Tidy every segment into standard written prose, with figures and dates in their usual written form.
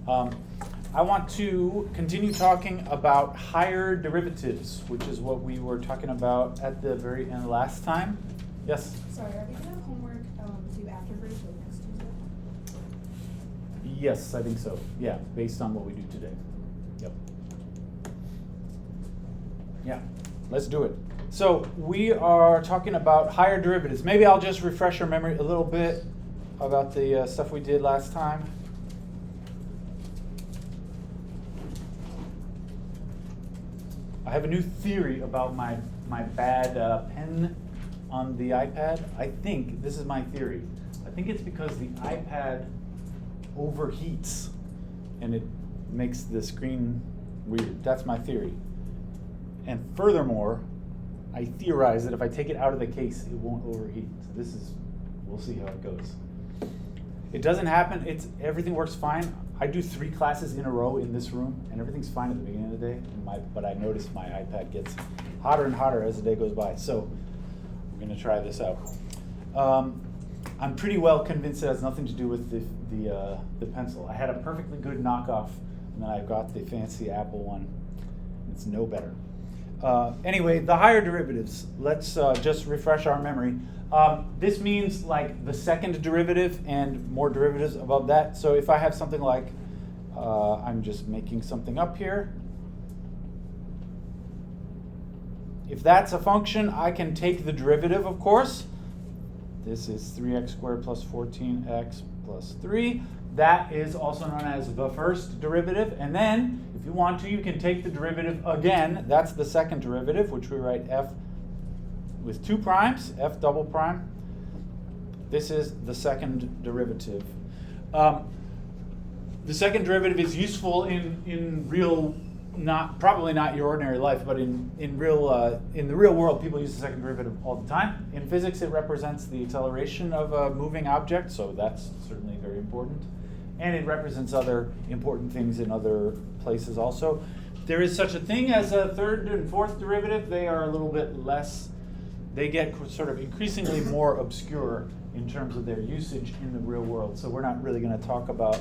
I want to continue talking about higher derivatives, which is what we were talking about at the very end last time. Yes? Sorry, are we going to have homework due after break, like next Tuesday? Yes, I think so. Yeah, based on what we do today. Yep. Yeah, let's do it. So we are talking about higher derivatives. Maybe I'll just refresh your memory a little bit about the stuff we did last time. I have a new theory about my bad pen on the iPad. I think, this is my theory, I think it's because the iPad overheats and it makes the screen weird. That's my theory. And furthermore, I theorize that if I take it out of the case, it won't overheat. So we'll see how it goes. It doesn't happen, everything works fine. I do 3 classes in a row in this room, and everything's fine at the beginning of the day, but I notice my iPad gets hotter and hotter as the day goes by. So we're gonna try this out. I'm pretty well convinced it has nothing to do with the pencil. I had a perfectly good knockoff, and then I got the fancy Apple one. It's no better. Anyway, the higher derivatives. Let's just refresh our memory. This means like the second derivative and more derivatives above that. So if I have something like, I'm just making something up here. If that's a function, I can take the derivative, of course. This is 3x squared plus 14x plus 3. That is also known as the first derivative. And then, if you want to, you can take the derivative again. That's the second derivative, which we write f with 2 primes, f double prime. This is the second derivative. The second derivative is useful in real, probably not your ordinary life, but in the real world, people use the second derivative all the time. In physics, it represents the acceleration of a moving object, so that's certainly very important. And it represents other important things in other places also. There is such a thing as a third and fourth derivative. They are a little bit less, they get sort of increasingly more obscure in terms of their usage in the real world. So we're not really going to talk about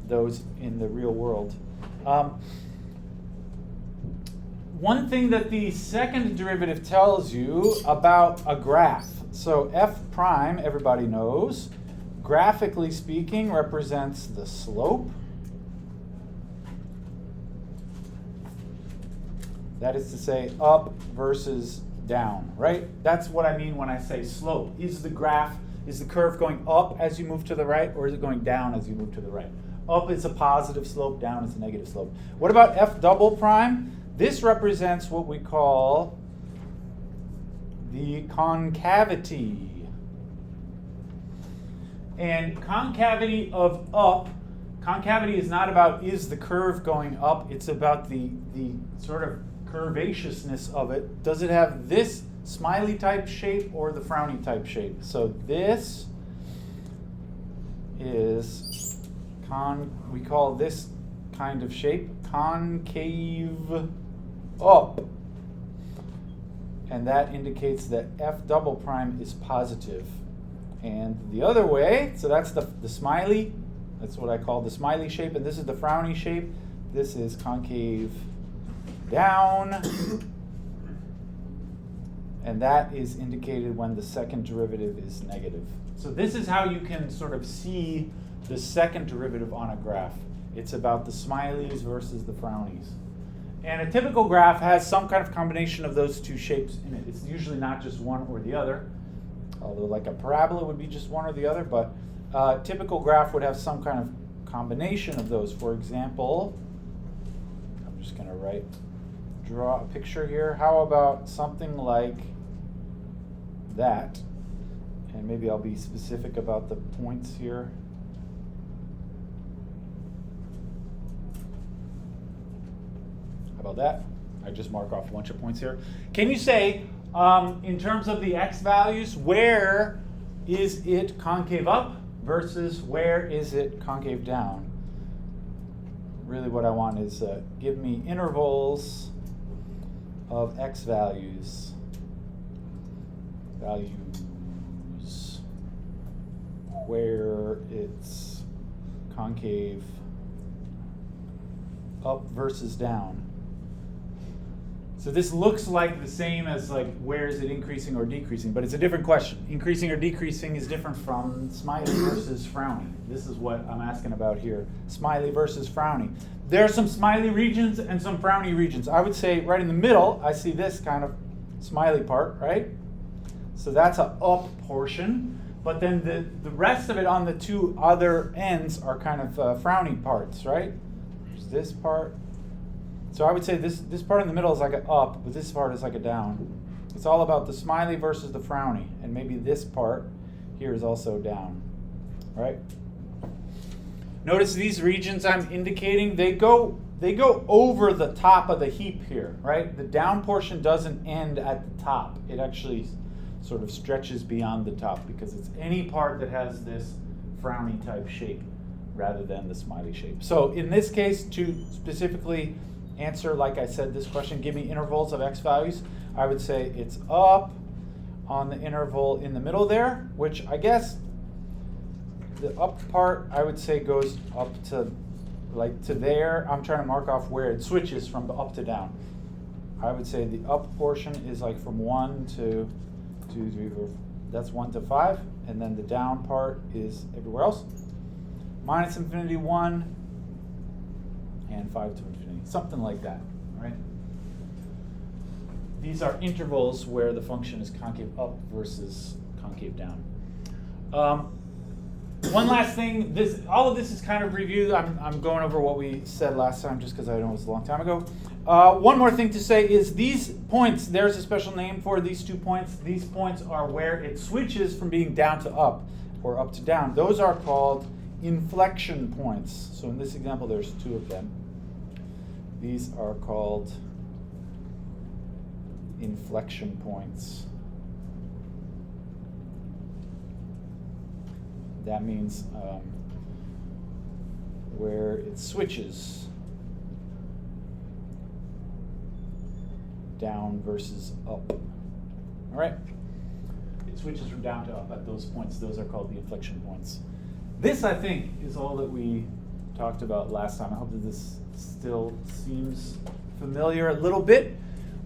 those in the real world. One thing that the second derivative tells you about a graph. So f prime, everybody knows, graphically speaking, represents the slope. That is to say, up versus down, right? That's what I mean when I say slope. Is the curve going up as you move to the right, or is it going down as you move to the right? Up is a positive slope, down is a negative slope. What about f double prime? This represents what we call the concavity. And concavity of up, concavity is not about is the curve going up, it's about the sort of curvaceousness of it. Does it have this smiley type shape or the frowny type shape? So this is we call this kind of shape concave up. And that indicates that f double prime is positive. And the other way, so that's the smiley, that's what I call the smiley shape, and this is the frowny shape. This is concave down. And that is indicated when the second derivative is negative. So this is how you can sort of see the second derivative on a graph. It's about the smileys versus the frownies. And a typical graph has some kind of combination of those two shapes in it. It's usually not just one or the other, although like a parabola would be just one or the other, but a typical graph would have some kind of combination of those. For example, I'm just going to draw a picture here. How about something like that? And maybe I'll be specific about the points here. How about that? I just mark off a bunch of points here. Can you say, in terms of the x values, where is it concave up versus where is it concave down? Really what I want is give me intervals of x values. Where it's concave up versus down. So this looks like the same as like where is it increasing or decreasing, but it's a different question. Increasing or decreasing is different from smiley versus frowny. This is what I'm asking about here. Smiley versus frowny. There are some smiley regions and some frowny regions. I would say right in the middle, I see this kind of smiley part, right? So that's an up portion. But then the rest of it on the two other ends are kind of frowny parts, right? There's this part. So I would say this part in the middle is like an up, but this part is like a down. It's all about the smiley versus the frowny. And maybe this part here is also down, right? Notice these regions I'm indicating, they go over the top of the heap here, right? The down portion doesn't end at the top. It actually sort of stretches beyond the top because it's any part that has this frowny type shape rather than the smiley shape. So in this case, to specifically answer, like I said, this question, give me intervals of x values, I would say it's up on the interval in the middle there, which I guess the up part I would say goes up to like to there. I'm trying to mark off where it switches from the up to down. I would say the up portion is like from 1 to 2, 3, 4, that's 1 to 5, and then the down part is everywhere else. Minus infinity 1 and 5 to infinity, something like that, right? These are intervals where the function is concave up versus concave down. One last thing, all of this is kind of reviewed. I'm going over what we said last time just because I know it was a long time ago. One more thing to say is these points, there's a special name for these 2 points. These points are where it switches from being down to up or up to down. Those are called inflection points. So in this example, there's 2 of them. These are called inflection points. That means where it switches down versus up. All right? It switches from down to up at those points. Those are called the inflection points. This, I think, is all that we talked about last time. I hope that this still seems familiar a little bit.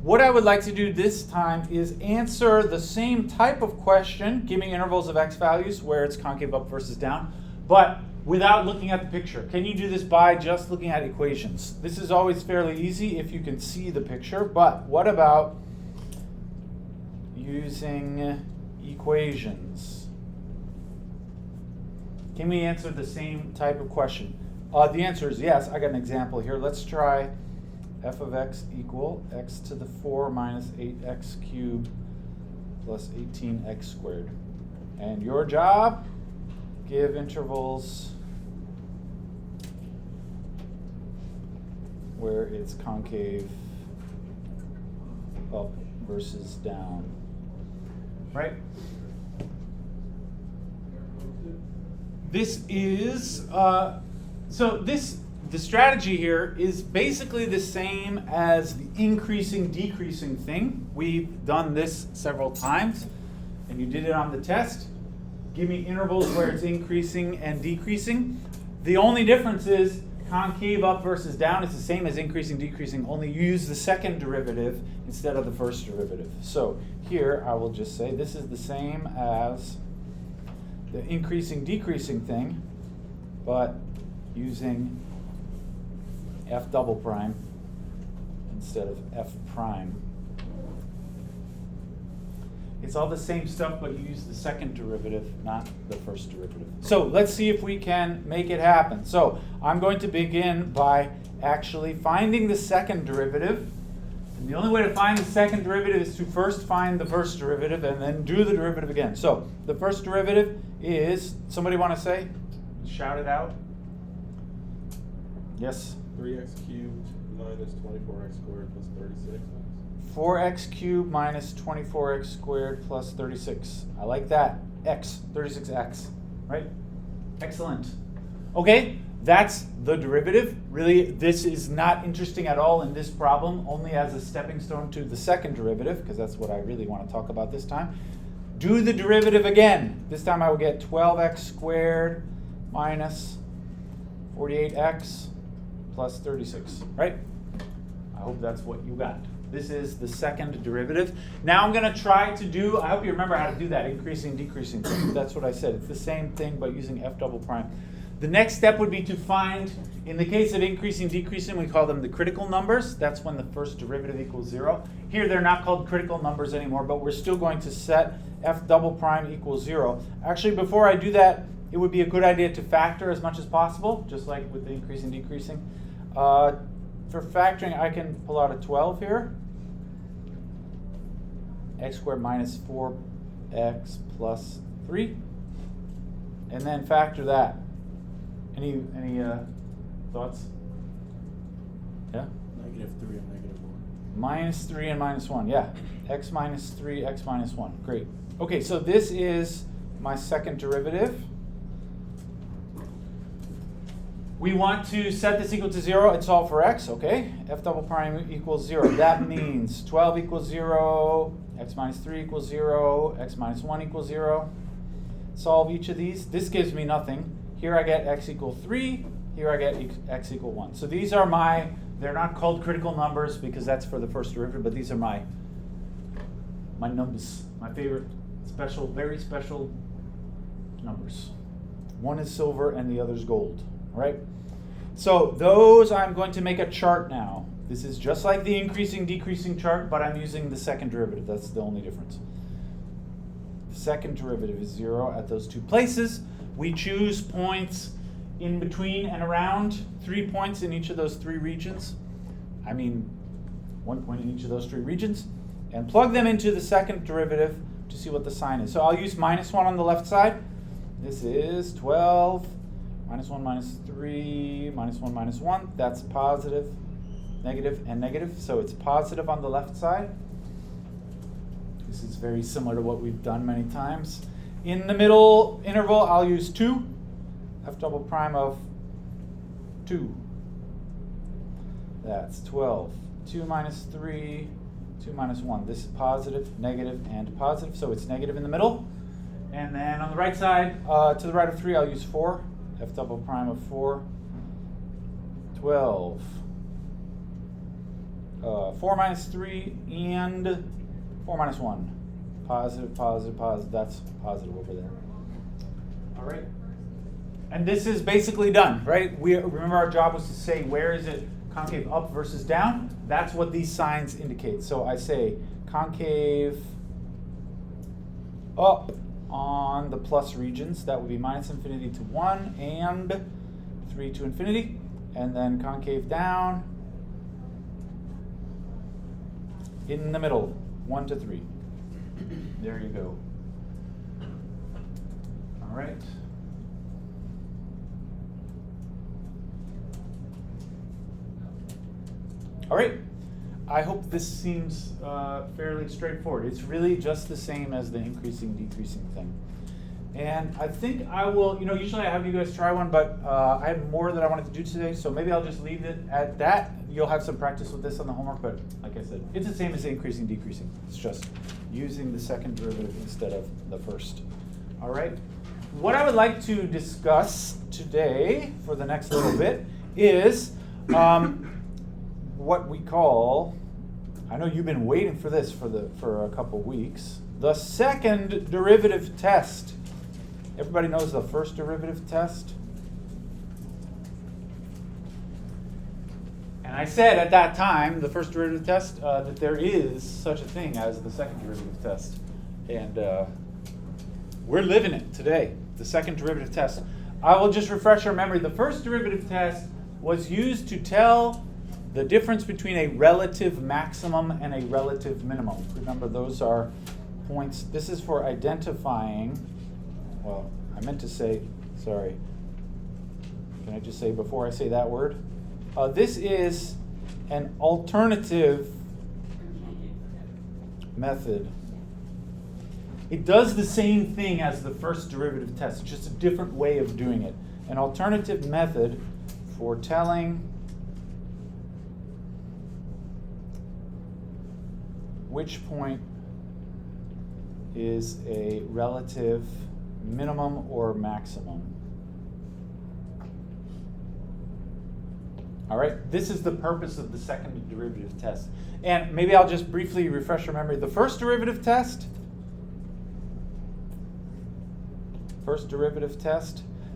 What I would like to do this time is answer the same type of question, give me intervals of x values where it's concave up versus down, but without looking at the picture. Can you do this by just looking at equations? This is always fairly easy if you can see the picture, but what about using equations? Can we answer the same type of question? The answer is yes. I got an example here. Let's try f of x equal x to the 4 minus 8x cubed plus 18x squared. And your job, give intervals where it's concave up versus down. Right? This is, the strategy here is basically the same as the increasing, decreasing thing. We've done this several times, and you did it on the test. Give me intervals where it's increasing and decreasing. The only difference is concave up versus down is the same as increasing, decreasing, only you use the second derivative instead of the first derivative. So here I will just say this is the same as the increasing, decreasing thing, but using f double prime instead of f prime. It's all the same stuff, but you use the second derivative, not the first derivative. So let's see if we can make it happen. So I'm going to begin by actually finding the second derivative. And the only way to find the second derivative is to first find the first derivative and then do the derivative again. So the first derivative is, somebody want to say? Shout it out. Yes? 3x cubed minus 24x squared plus 36. 4x cubed minus 24x squared plus 36. I like that. X, 36x, right? Excellent. Okay, that's the derivative. Really, this is not interesting at all in this problem, only as a stepping stone to the second derivative, because that's what I really want to talk about this time. Do the derivative again. This time I will get 12x squared minus 48x plus 36, right? I hope that's what you got. This is the second derivative. Now I'm going to try to do, I hope you remember how to do that, increasing, decreasing. That's what I said. It's the same thing, but using f double prime. The next step would be to find, in the case of increasing, decreasing, we call them the critical numbers. That's when the first derivative equals 0. Here they're not called critical numbers anymore, but we're still going to set f double prime equals 0. Actually, before I do that, it would be a good idea to factor as much as possible, just like with the increasing, decreasing. For factoring, I can pull out a 12 here. X squared minus 4x plus 3. And then factor that. Any thoughts? Yeah? -3 and -1. Minus 3 and minus 1, yeah. X minus 3, x minus 1. Great. Okay, so this is my second derivative. We want to set this equal to 0 and solve for x, okay? F double prime equals 0. That means 12 equals 0, x minus 3 equals 0, x minus 1 equals 0. Solve each of these. This gives me nothing. Here I get x equal 3, here I get x equal 1. So these are my, they're not called critical numbers because that's for the first derivative, but these are my numbers, my favorite special, very special numbers. One is silver and the other is gold, all right? So those, I'm going to make a chart now. This is just like the increasing, decreasing chart, but I'm using the second derivative. That's the only difference. The second derivative is 0 at those two places. We choose points in between and around, 3 points in each of those 3 regions. I mean, 1 point in each of those 3 regions, and plug them into the second derivative to see what the sign is. So I'll use minus 1 on the left side. This is 12, minus 1, minus 3, minus 1, minus 1. That's positive, negative, and negative. So it's positive on the left side. This is very similar to what we've done many times. In the middle interval, I'll use 2, f double prime of 2. That's 12. 2 minus 3, 2 minus 1. This is positive, negative, and positive, so it's negative in the middle. And then on the right side, to the right of 3, I'll use 4, f double prime of 4, 12. 4 minus 3 and 4 minus 1. Positive, positive, positive. That's positive over there. All right. And this is basically done, right? We remember our job was to say where is it concave up versus down. That's what these signs indicate. So I say concave up on the plus regions. That would be minus infinity to 1 and 3 to infinity. And then concave down in the middle, 1 to 3. There you go. All right. All right. I hope this seems fairly straightforward. It's really just the same as the increasing, decreasing thing. And I think I will, usually I have you guys try one, but I have more that I wanted to do today, so maybe I'll just leave it at that. You'll have some practice with this on the homework, but like I said, it's the same as the increasing, decreasing. It's just using the second derivative instead of the first. All right. What I would like to discuss today for the next little bit is what we call, I know you've been waiting for this for a couple weeks, the second derivative test. Everybody knows the first derivative test? And I said at that time, the first derivative test, that there is such a thing as the second derivative test. And we're living it today, the second derivative test. I will just refresh our memory. The first derivative test was used to tell the difference between a relative maximum and a relative minimum. Remember, those are points. This is for identifying, well, I meant to say, sorry. Can I just say before I say that word? This is an alternative method. It does the same thing as the first derivative test. It's just a different way of doing it. An alternative method for telling which point is a relative minimum or maximum. All right, this is the purpose of the second derivative test. And maybe I'll just briefly refresh your memory. The first derivative test,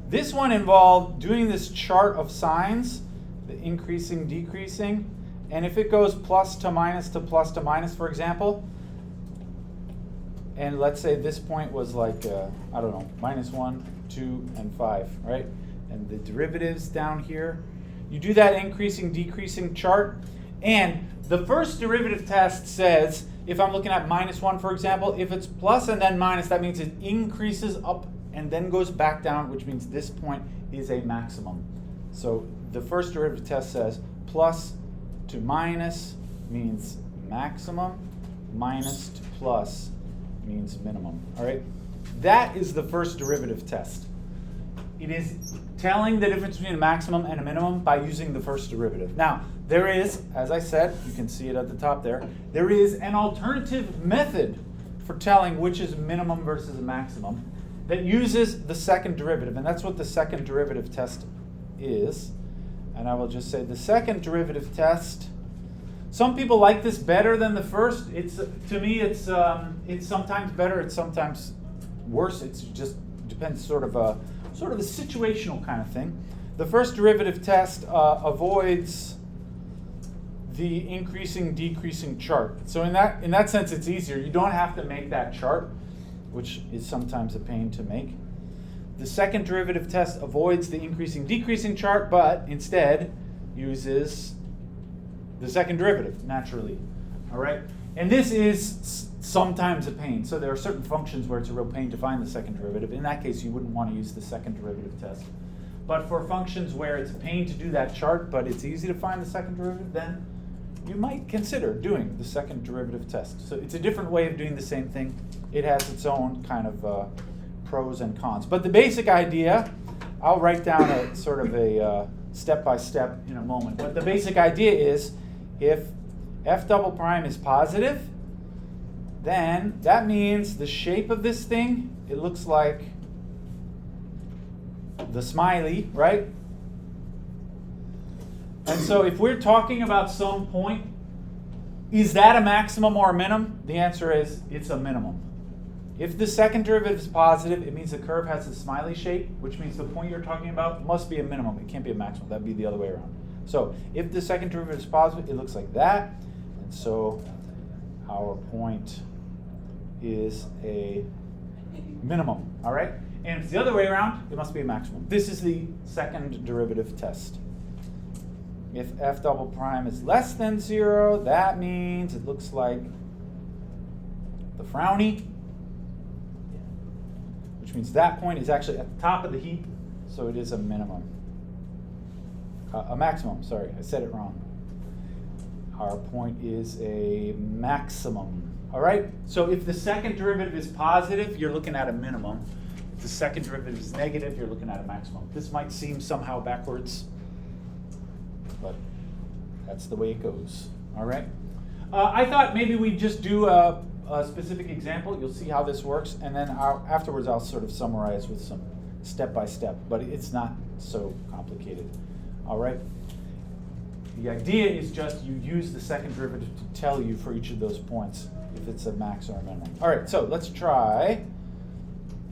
this one involved doing this chart of signs, the increasing, decreasing, and if it goes plus to minus, for example, and let's say this point was like, I don't know, -1, 2, and 5, right? And the derivatives down here, you do that increasing, decreasing chart, and the first derivative test says, if I'm looking at -1, for example, if it's plus and then minus, that means it increases up and then goes back down, which means this point is a maximum. So the first derivative test says plus to minus means maximum, minus to plus means minimum. All right? That is the first derivative test. It is telling the difference between a maximum and a minimum by using the first derivative. Now, there is, as I said, you can see it at the top there, there is an alternative method for telling which is minimum versus a maximum that uses the second derivative, and that's what the second derivative test is. And I will just say the second derivative test, some people like this better than the first. To me, it's sometimes better, it's sometimes worse. It just depends, sort of a situational kind of thing. The first derivative test avoids the increasing, decreasing chart. So in that sense, it's easier. You don't have to make that chart, which is sometimes a pain to make. The second derivative test avoids the increasing, decreasing chart, but instead uses the second derivative naturally. All right? And this is sometimes a pain. So there are certain functions where it's a real pain to find the second derivative. In that case, you wouldn't want to use the second derivative test. But for functions where it's a pain to do that chart, but it's easy to find the second derivative, then you might consider doing the second derivative test. So it's a different way of doing the same thing. It has its own kind of pros and cons. But the basic idea, I'll write down a sort of a step-by-step in a moment. But the basic idea is if f double prime is positive, then that means the shape of this thing, it looks like the smiley, right? And so if we're talking about some point, is that a maximum or a minimum? The answer is it's a minimum. If the second derivative is positive, it means the curve has a smiley shape, which means the point you're talking about must be a minimum. It can't be a maximum. That'd be the other way around. So if the second derivative is positive, it looks like that. And so our point is a minimum, all right? And if it's the other way around, it must be a maximum. This is the second derivative test. If f double prime is less than 0, that means it looks like the frowny, which means that point is actually at the top of the heap, so it is a minimum. A maximum, sorry, I said it wrong. Our point is a maximum. All right, so if the second derivative is positive, you're looking at a minimum. If the second derivative is negative, you're looking at a maximum. This might seem somehow backwards, but that's the way it goes. All right. I thought maybe we'd just do a specific example. You'll see how this works, and then afterwards I'll sort of summarize with some step-by-step, but it's not so complicated. All right. The idea is just you use the second derivative to tell you for each of those points if it's a max or a minimum. All right, so let's try.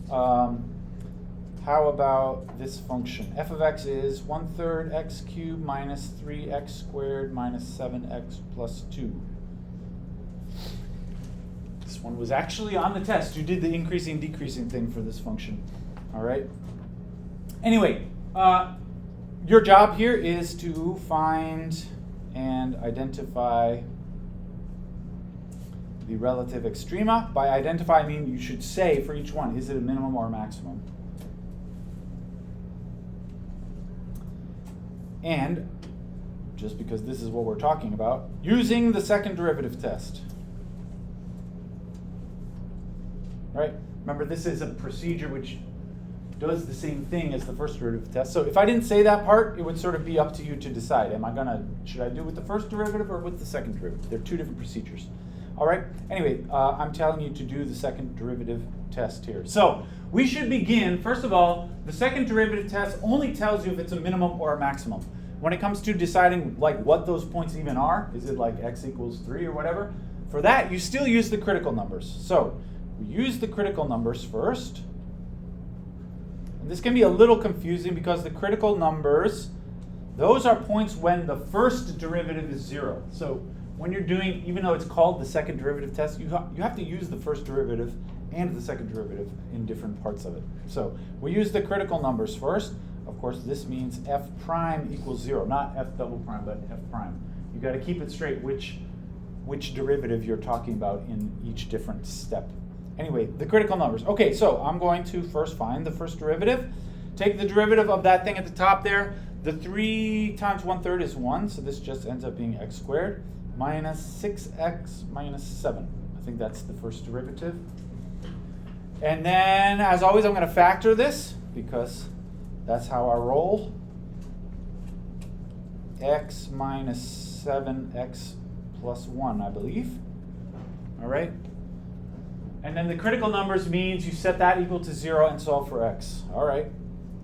How about this function? F of x is 1/3 x cubed minus 3x squared minus 7x plus 2. This one was actually on the test. You did the increasing, decreasing thing for this function. All right. Anyway, your job here is to find and identify the relative extrema. By identify, I mean you should say for each one, is it a minimum or a maximum? And, just because this is what we're talking about, using the second derivative test. Right? Remember, this is a procedure which does the same thing as the first derivative test. So if I didn't say that part, it would sort of be up to you to decide. Should I do it with the first derivative or with the second derivative? They're two different procedures. All right? Anyway, I'm telling you to do the second derivative test here. So we should begin, first of all, the second derivative test only tells you if it's a minimum or a maximum. when it comes to deciding like what those points even are, is it like x equals 3 or whatever? For that, you still use the critical numbers. So we use the critical numbers first. And this can be a little confusing because the critical numbers, those are points when the first derivative is 0. So when you're doing, even though it's called the second derivative test, you have to use the first derivative and the second derivative in different parts of it. So we use the critical numbers first. Of course, this means f prime equals 0, not f double prime, but f prime. You got to keep it straight which derivative you're talking about in each different step. Anyway, the critical numbers. Okay, so I'm going to first find the first derivative. Take the derivative of that thing at the top there. The 3 times 1/3 is 1, so this just ends up being x squared minus 6x minus 7. I think that's the first derivative. And then, as always, I'm going to factor this because that's how I roll. X minus 7x plus 1, I believe. All right. And then the critical numbers means you set that equal to 0 and solve for x. All right.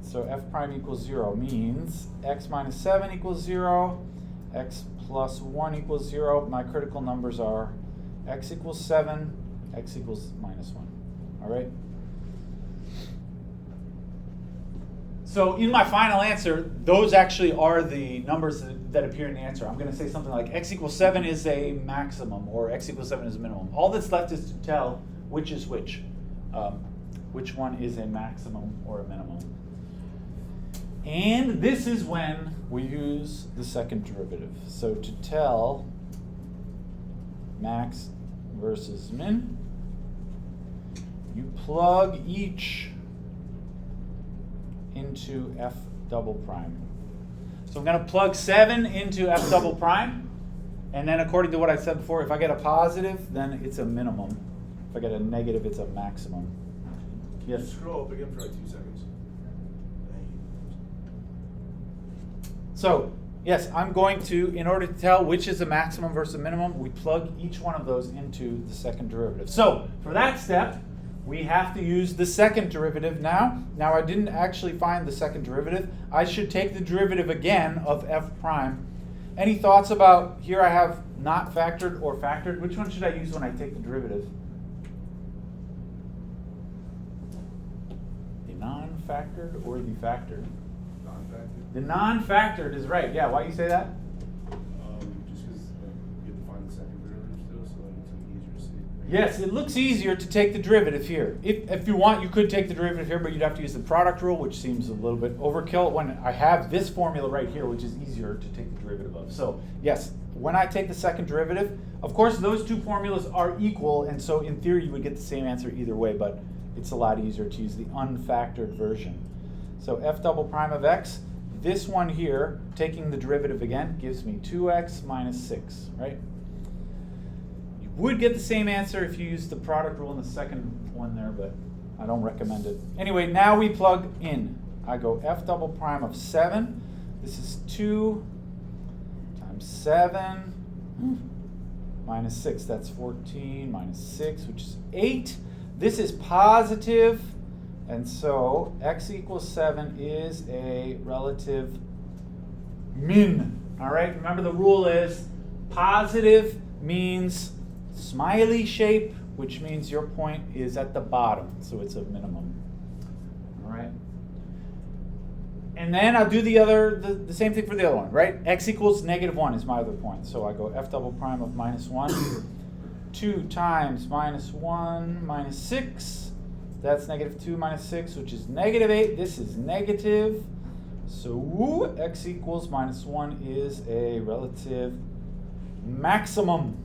So f prime equals 0 means x minus 7 equals 0, x plus 1 equals 0. My critical numbers are x equals 7, x equals minus 1. All right. So in my final answer, those actually are the numbers that appear in the answer. I'm going to say something like x equals 7 is a maximum or x equals 7 is a minimum. All that's left is to tell which is which one is a maximum or a minimum. And this is when we use the second derivative. So to tell max versus min, you plug each into f double prime. So I'm going to plug 7 into f double prime, and then according to what I said before, if I get a positive, then it's a minimum. If I get a negative, it's a maximum. Can you Yes? scroll up again for like 2 seconds? So, yes, I'm going to, in order to tell which is a maximum versus a minimum, we plug each one of those into the second derivative. So, for that step, we have to use the second derivative now. Now, I didn't actually find the second derivative. I should take the derivative again of f prime. Any thoughts about, here I have not factored or factored. Which one should I use when I take the derivative? The non-factored or the factored? Non-factored? The non-factored is right. Yeah, why do you say that? Just because you have to find the second derivative still, so it's easier to see. Yes, it looks easier to take the derivative here. If you want, you could take the derivative here, but you'd have to use the product rule, which seems a little bit overkill when I have this formula right here, which is easier to take the derivative of. So yes, when I take the second derivative, of course, those two formulas are equal, and so in theory, you would get the same answer either way, but it's a lot easier to use the unfactored version. So f double prime of x, this one here, taking the derivative again, gives me 2x minus 6, right? You would get the same answer if you used the product rule in the second one there, but I don't recommend it. Anyway, now we plug in. I go f double prime of 7. This is 2 times 7 minus 6. That's 14 minus 6, which is 8. This is positive. And so x equals 7 is a relative min. All right, remember the rule is positive means smiley shape, which means your point is at the bottom, so it's a minimum. All right. And then I'll do the same thing for the other one, right? X equals -1 is my other point. So I go f double prime of -1, 2 times -1 minus 6. That's -2 minus 6, which is -8. This is negative. So x equals -1 is a relative maximum.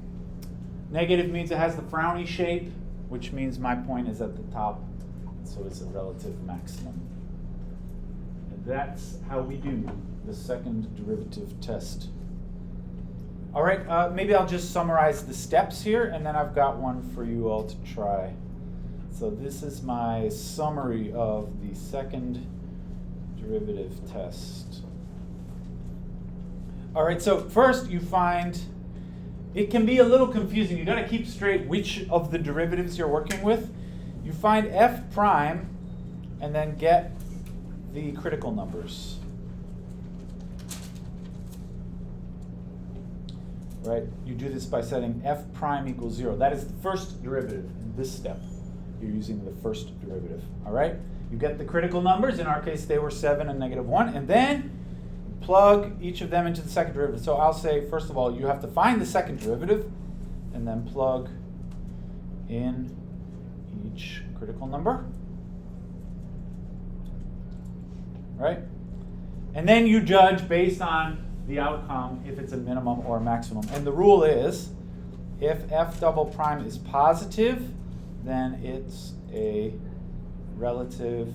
Negative means it has the frowny shape, which means my point is at the top. So it's a relative maximum. And that's how we do the second derivative test. All right, maybe I'll just summarize the steps here, and then I've got one for you all to try. So this is my summary of the second derivative test. All right, so first you find it can be a little confusing. You got to keep straight which of the derivatives you're working with. You find f prime and then get the critical numbers. right? You do this by setting f prime equals 0. That is the first derivative in this step. You're using the first derivative, all right? You get the critical numbers. In our case, they were 7 and -1. And then plug each of them into the second derivative. So I'll say, first of all, you have to find the second derivative and then plug in each critical number, right? And then you judge based on the outcome if it's a minimum or a maximum. And the rule is, if f double prime is positive, then it's a relative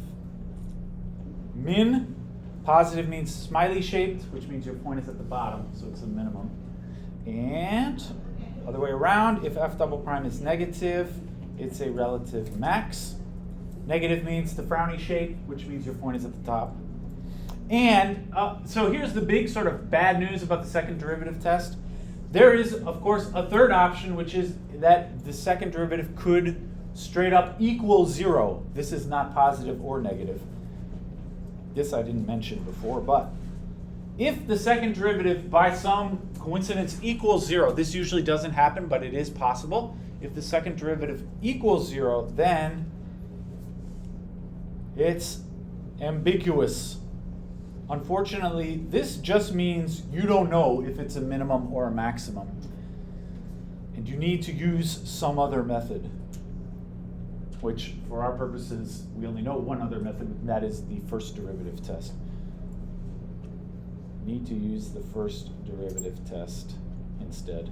min. Positive means smiley shaped, which means your point is at the bottom, so it's a minimum. And other way around, if f double prime is negative, it's a relative max. Negative means the frowny shape, which means your point is at the top. And so here's the big sort of bad news about the second derivative test. There is, of course, a third option, which is that the second derivative could straight up equal 0. This is not positive or negative. This I didn't mention before, but if the second derivative by some coincidence equals 0, this usually doesn't happen, but it is possible. If the second derivative equals 0, then it's ambiguous. Unfortunately, this just means you don't know if it's a minimum or a maximum. And you need to use some other method, which for our purposes, we only know one other method, and that is the first derivative test. You need to use the first derivative test instead.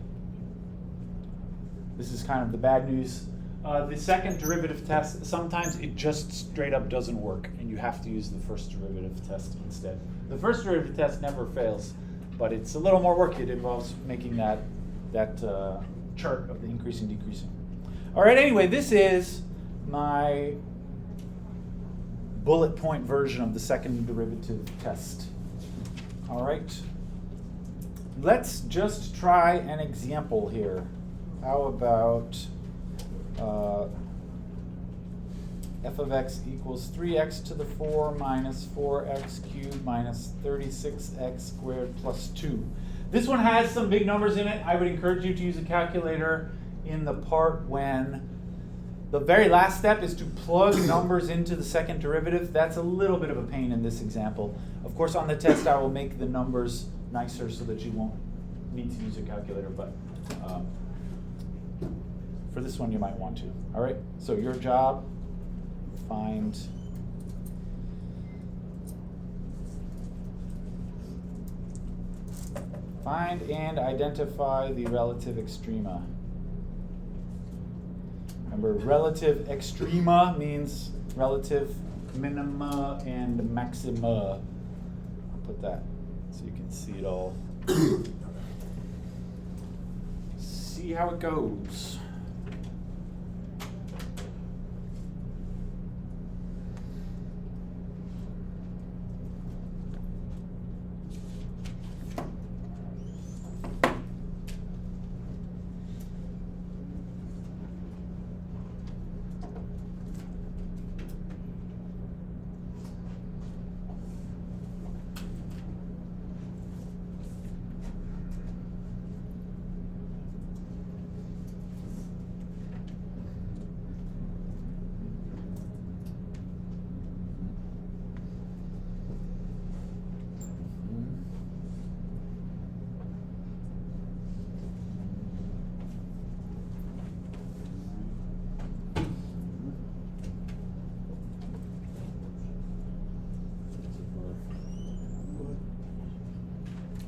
This is kind of the bad news. The second derivative test, sometimes it just straight up doesn't work, and you have to use the first derivative test instead. The first derivative test never fails, but it's a little more work. It involves making that chart of the increasing, decreasing. All right, anyway, this is my bullet point version of the second derivative test. All right, let's just try an example here. How about f of x equals 3x to the 4 minus 4x cubed minus 36x squared plus 2. This one has some big numbers in it. I would encourage you to use a calculator in the part when the very last step is to plug numbers into the second derivative. That's a little bit of a pain in this example. Of course, on the test, I will make the numbers nicer so that you won't need to use a calculator, but for this one, you might want to. All right, so your job, find and identify the relative extrema. Remember, relative extrema means relative minima and maxima. I'll put that so you can see it all. See how it goes.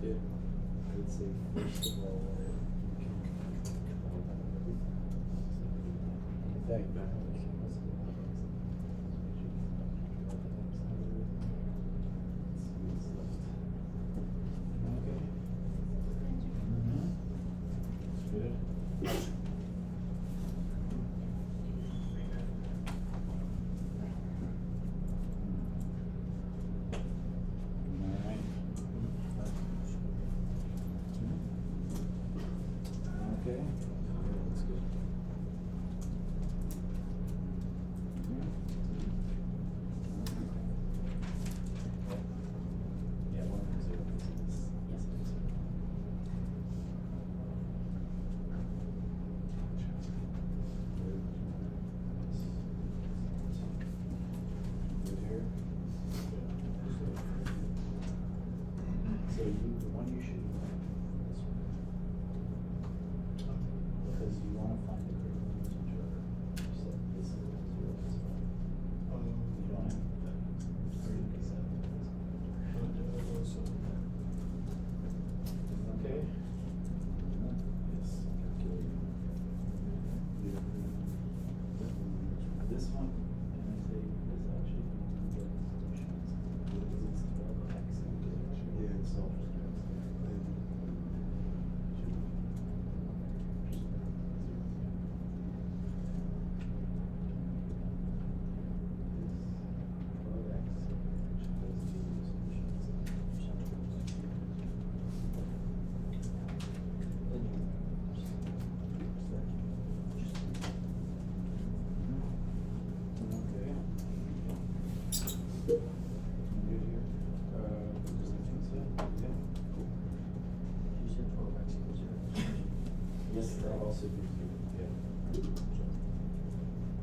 I would say first of all, the one you should use is this one. Because you want to find the critical numbers which are set this is 0, this one. You don't have that. Or you can set it as okay? Yes, calculating. This one, and I say this actually get solutions because it's 12x. Yeah, it's self. Yes, that also be good, yeah.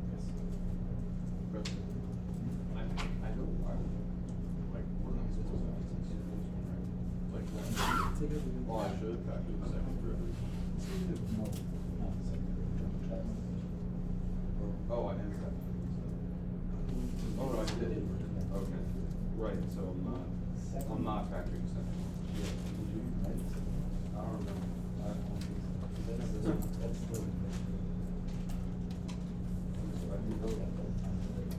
Yes. I know why. Like, we're not supposed to have this right? Like, well, I should factor the second derivative. No, not the second derivative. Oh, I am factoring this. Oh, no, I did. Okay. Right, so I'm not factoring the second. Yeah, did you write this? I don't remember. That's the.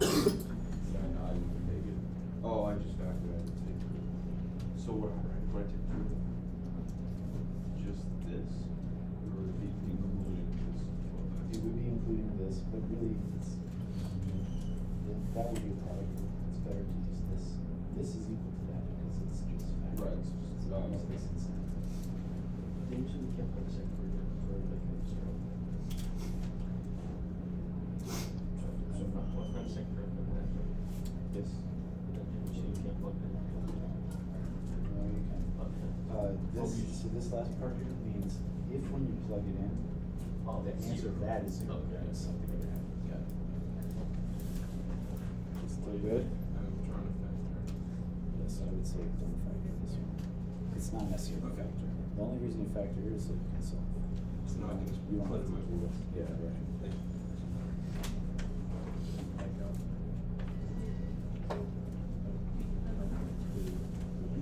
I didn't take it. Oh, I just factored it. I didn't take it. So what, do I take through just this? Or would it be including this? It would be including this, but really, it's, that would be a product. It's better to use this. This is equal to that because it's just factor. Right, it's not not- this instead. They usually can't put a second derivative for like a zero. So not a second derivative of that, right? Yes. But then usually you can't plug that in. No, you can. Okay. So this last part here means if when you plug it in, Oh, the that's answer of zero. that is zero. Okay. That's something that happens. Got it. Still good? I'm trying to factor. Yes, I would say don't factor this one. It's not necessarily a factor. The only reason you factor here is so you can solve. So now I can just You don't put have it to in my do this. Yeah, right.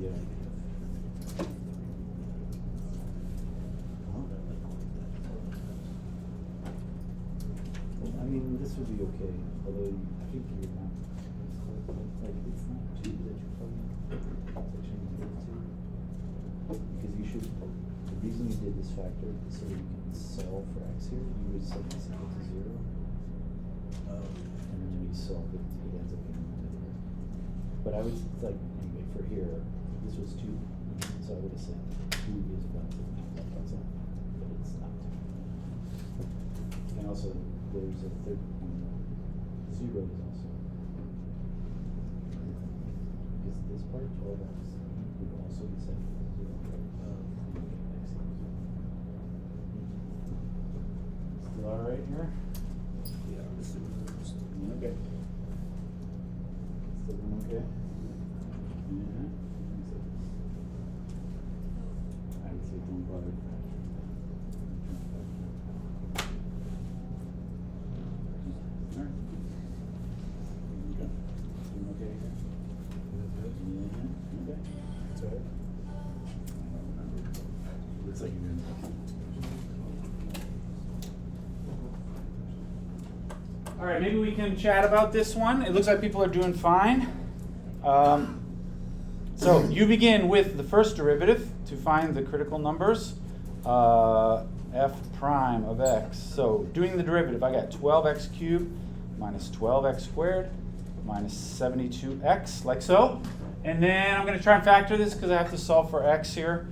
Yeah. I mean, this would be okay, although I think you're not, like, it's not two that you plug in. It's actually negative two. Because you should, the reason we did this factor is so that you can solve for x here, you would set this equal to 0. And then when you solve it, it ends up being negative. But I would, like, anyway, for here, this was 2, so I would have said 2 is 1 to the next, that's all, but it's not. And also, there's a third, 0 is also. Because this part, 12x, would also be set equal to 0, right? Still alright here? Yeah, I'm assuming there's. Okay. Still doing okay? Yeah. I would say don't bother. Alright. Okay. Doing okay here? Yeah, okay. That's alright. I don't remember. Looks like you're doing okay. All right, maybe we can chat about this one. It looks like people are doing fine. So you begin with the first derivative to find the critical numbers, f prime of x. So doing the derivative, I got 12x cubed minus 12x squared minus 72x, like so. And then I'm going to try and factor this because I have to solve for x here.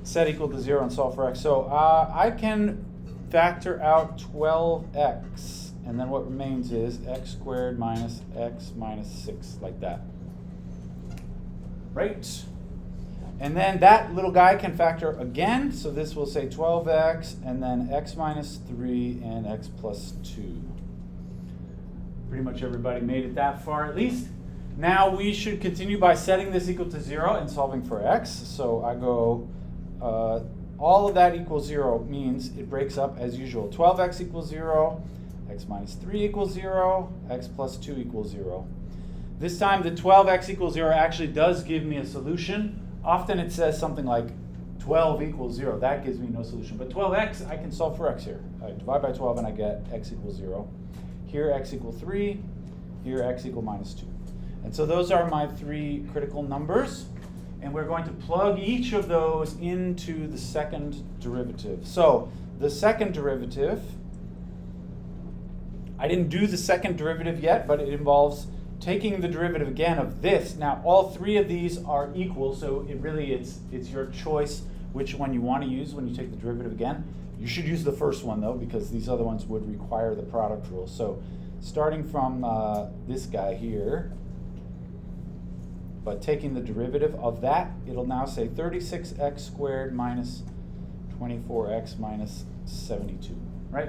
Set equal to 0 and solve for x. So I can factor out 12x. And then what remains is x squared minus x minus 6, like that. Right? And then that little guy can factor again. So this will say 12x, and then x minus 3, and x plus 2. Pretty much everybody made it that far at least. Now we should continue by setting this equal to 0 and solving for x. So I go, all of that equals 0 means it breaks up as usual. 12x equals 0, x minus 3 equals 0, x plus 2 equals 0. This time the 12x equals 0 actually does give me a solution. Often it says something like 12 equals 0. That gives me no solution. But 12x, I can solve for x here. I divide by 12 and I get x equals 0. Here x equals 3. Here x equals minus 2. And so those are my three critical numbers. And we're going to plug each of those into the second derivative. So the second derivative, I didn't do the second derivative yet, but it involves taking the derivative again of this. Now all three of these are equal, so it's your choice which one you want to use when you take the derivative again. You should use the first one though, because these other ones would require the product rule. So starting from this guy here, but taking the derivative of that, it'll now say 36x squared minus 24x minus 72, right?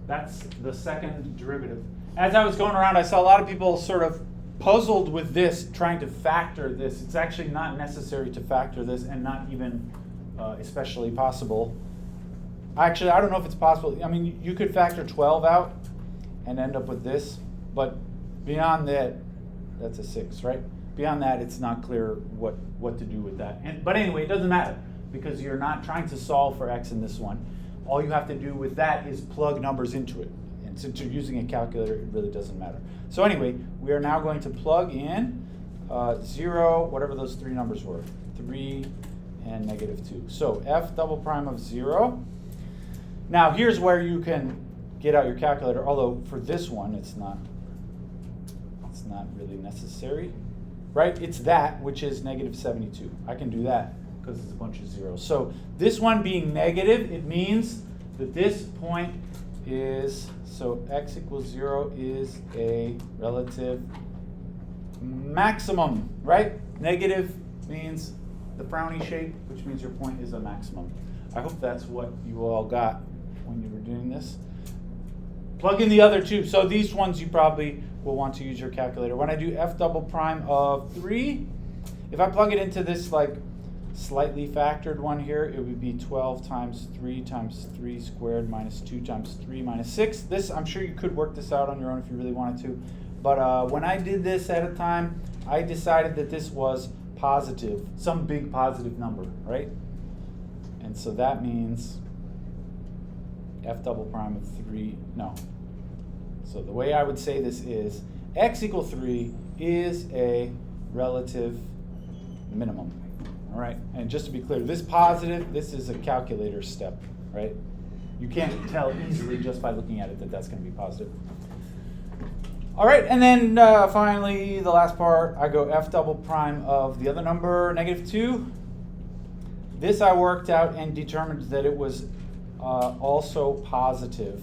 That's the second derivative. As I was going around, I saw a lot of people sort of puzzled with this, trying to factor this. It's actually not necessary to factor this, and not even especially possible. Actually, I don't know if it's possible. I mean, you could factor 12 out and end up with this, but beyond that, that's a 6, right? Beyond that, it's not clear what to do with that. But anyway, it doesn't matter, because you're not trying to solve for x in this one. All you have to do with that is plug numbers into it. And since you're using a calculator, it really doesn't matter. So anyway, we are now going to plug in 0, whatever those three numbers were, 3 and negative 2. So f double prime of 0. Now here's where you can get out your calculator, although for this one it's not really necessary. Right? It's that, which is negative 72. I can do that because it's a bunch of zeros. So this one being negative, it means that this point is, so x equals 0 is a relative maximum, right? Negative means the frowny shape, which means your point is a maximum. I hope that's what you all got when you were doing this. Plug in the other two. So these ones you probably will want to use your calculator. When I do f double prime of 3, if I plug it into this like slightly factored one here, it would be 12 times 3 squared minus 2 times 3 minus 6. This, I'm sure you could work this out on your own if you really wanted to. But when I did this at a time, I decided that this was positive, some big positive number, right? And so that means f double prime of 3, no. So the way I would say this is x equals 3 is a relative minimum. All right, and just to be clear, this positive, this is a calculator step, right? You can't tell easily just by looking at it that that's going to be positive. All right, and then finally, the last part, I go f double prime of the other number, negative 2. This I worked out and determined that it was also positive.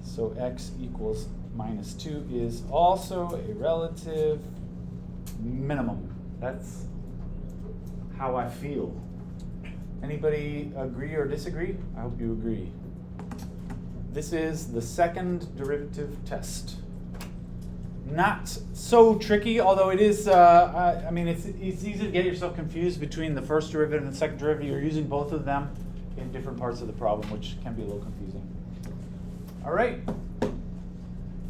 So x equals minus 2 is also a relative minimum. That's how I feel. Anybody agree or disagree? I hope you agree. This is the second derivative test. Not so tricky, although it is, I mean, it's easy to get yourself confused between the first derivative and the second derivative. You're using both of them in different parts of the problem, which can be a little confusing. All right,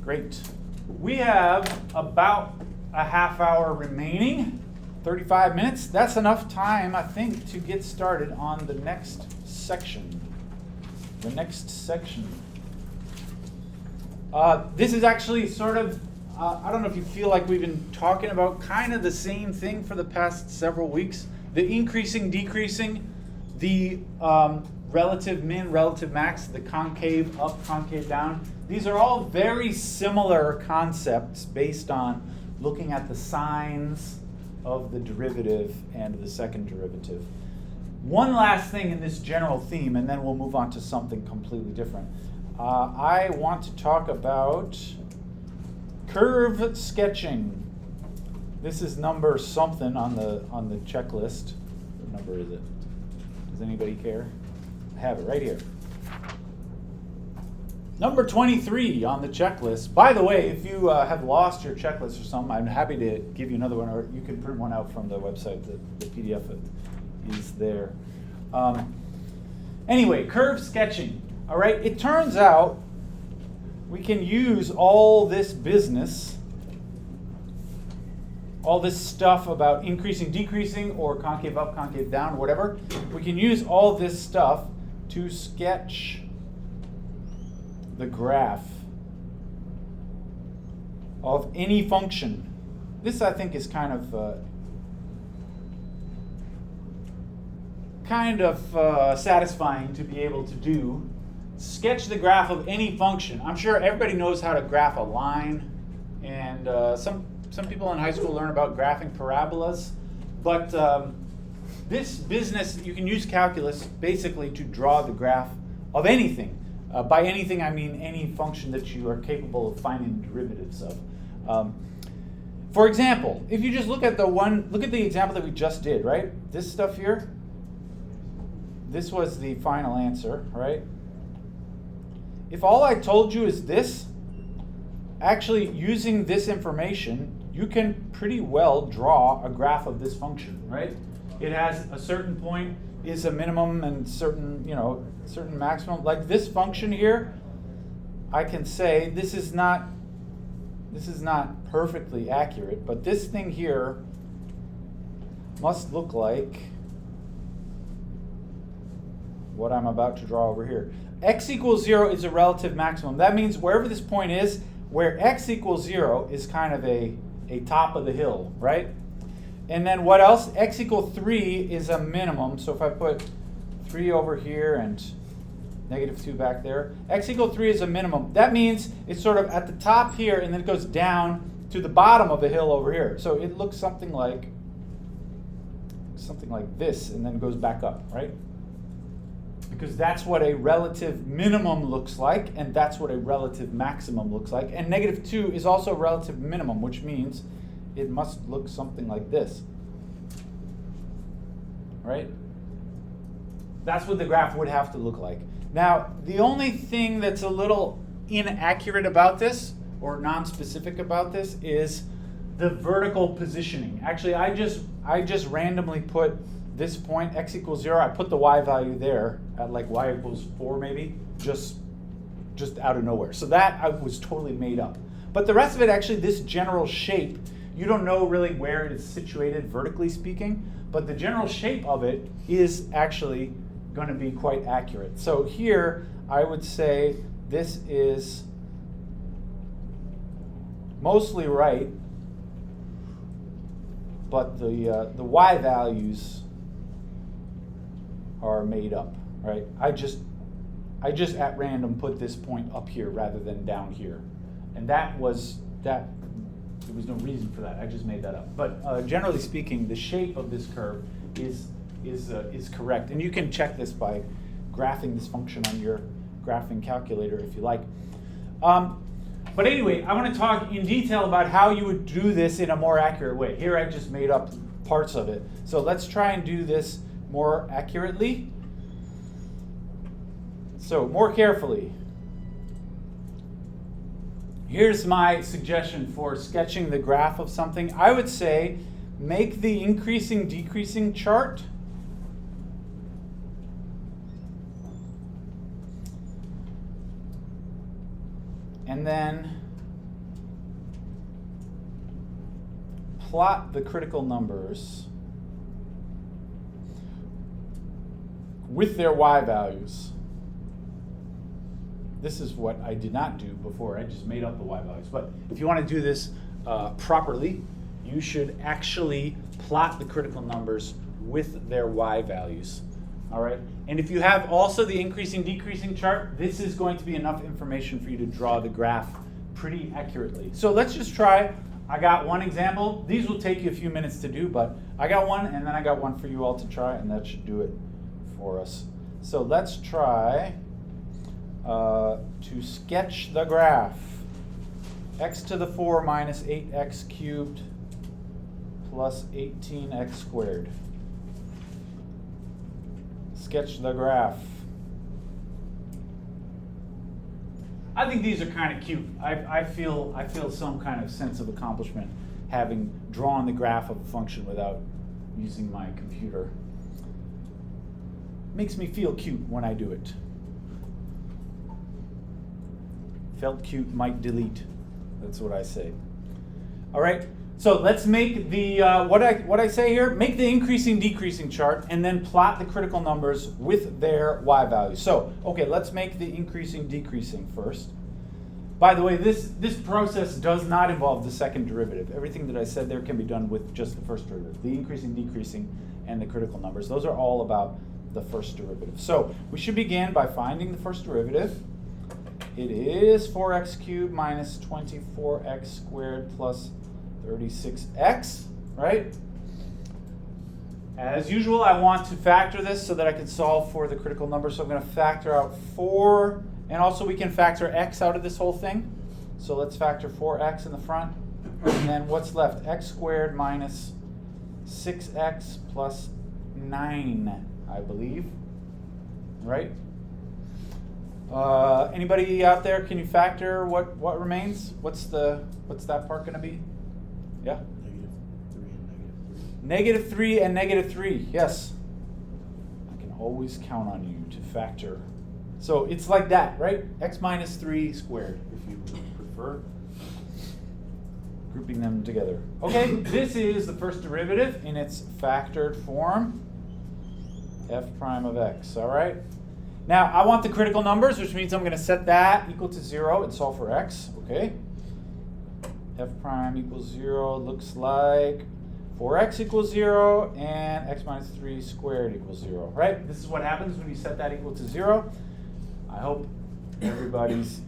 great. We have about a half hour remaining, 35 minutes. That's enough time, I think, to get started on the next section. This is actually sort of, I don't know if you feel like we've been talking about kind of the same thing for the past several weeks. The increasing, decreasing, the relative min, relative max, the concave up, concave down. These are all very similar concepts based on looking at the signs of the derivative and the second derivative. One last thing in this general theme, and then we'll move on to something completely different. I want to talk about curve sketching. This is number something on the checklist. What number is it? Does anybody care? I have it right here. Number 23 on the checklist. By the way, if you have lost your checklist or something, I'm happy to give you another one, or you can print one out from the website. The PDF is there. Anyway, curve sketching. All right, it turns out we can use all this business, all this stuff about increasing, decreasing, or concave up, concave down, whatever. We can use all this stuff to sketch the graph of any function. This, I think, is kind of satisfying to be able to do. Sketch the graph of any function. I'm sure everybody knows how to graph a line, and some people in high school learn about graphing parabolas, but this business, you can use calculus basically to draw the graph of anything. By anything, I mean any function that you are capable of finding derivatives of. For example, if you just look at the example that we just did, right? This stuff here, this was the final answer, right? If all I told you is this, actually using this information, you can pretty well draw a graph of this function, right? It has a certain point is a minimum and certain maximum. Like this function here, I can say this is not perfectly accurate, but this thing here must look like what I'm about to draw over here. X equals 0 is a relative maximum. That means wherever this point is, where x equals 0 is kind of a top of the hill, right? And then what else? X equals 3 is a minimum. So if I put 3 over here and -2 back there, x equals 3 is a minimum. That means it's sort of at the top here, and then it goes down to the bottom of the hill over here. So it looks something like this, and then goes back up, right? Because that's what a relative minimum looks like, and that's what a relative maximum looks like. And -2 is also a relative minimum, which means it must look something like this, right? That's what the graph would have to look like. Now, the only thing that's a little inaccurate about this, or non-specific about this, is the vertical positioning. Actually, I just randomly put this point, x equals 0, I put the y value there at like y equals 4 maybe, just out of nowhere. So that was totally made up. But the rest of it, actually, this general shape, you don't know really where it is situated vertically speaking, but the general shape of it is actually going to be quite accurate. So here, I would say this is mostly right, but the y values are made up, right? I just at random put this point up here rather than down here, and there was no reason for that. I just made that up. But generally speaking, the shape of this curve is correct, and you can check this by graphing this function on your graphing calculator if you like. But anyway, I want to talk in detail about how you would do this in a more accurate way. Here I just made up parts of it. So let's try and do this more accurately. So more carefully. Here's my suggestion for sketching the graph of something. I would say make the increasing decreasing chart and then plot the critical numbers with their y values. This is what I did not do before. I just made up the y values. But if you want to do this properly, you should actually plot the critical numbers with their y values. All right? And if you have also the increasing decreasing chart, this is going to be enough information for you to draw the graph pretty accurately. So let's just try. I got one example. These will take you a few minutes to do, but I got one, and then I got one for you all to try, and that should do it for us. So let's try to sketch the graph. X to the 4 minus 8x cubed plus 18x squared. Sketch the graph. I think these are kind of cute. I feel some kind of sense of accomplishment having drawn the graph of a function without using my computer. Makes me feel cute when I do it. Felt cute, might delete. That's what I say. All right, so let's make the, what I say here, make the increasing decreasing chart and then plot the critical numbers with their y values. So, okay, let's make the increasing decreasing first. By the way, this process does not involve the second derivative. Everything that I said there can be done with just the first derivative. The increasing, decreasing, and the critical numbers. Those are all about the first derivative. So we should begin by finding the first derivative. It is 4x cubed minus 24x squared plus 36x, right? As usual, I want to factor this so that I can solve for the critical number. So I'm going to factor out 4, and also we can factor x out of this whole thing. So let's factor 4x in the front. And then what's left? X squared minus 6x plus 9, I believe. Right? Anybody out there, can you factor what remains? What's that part going to be? Yeah? -3 and -3. -3 and -3, yes. I can always count on you to factor. So it's like that, right? X minus 3 squared, if you prefer. Grouping them together. Okay, this is the first derivative in its factored form. F prime of x, all right? Now, I want the critical numbers, which means I'm going to set that equal to 0 and solve for x, okay? F prime equals 0 looks like 4x equals 0 and x minus 3 squared equals 0, right? This is what happens when you set that equal to 0. I hope everybody's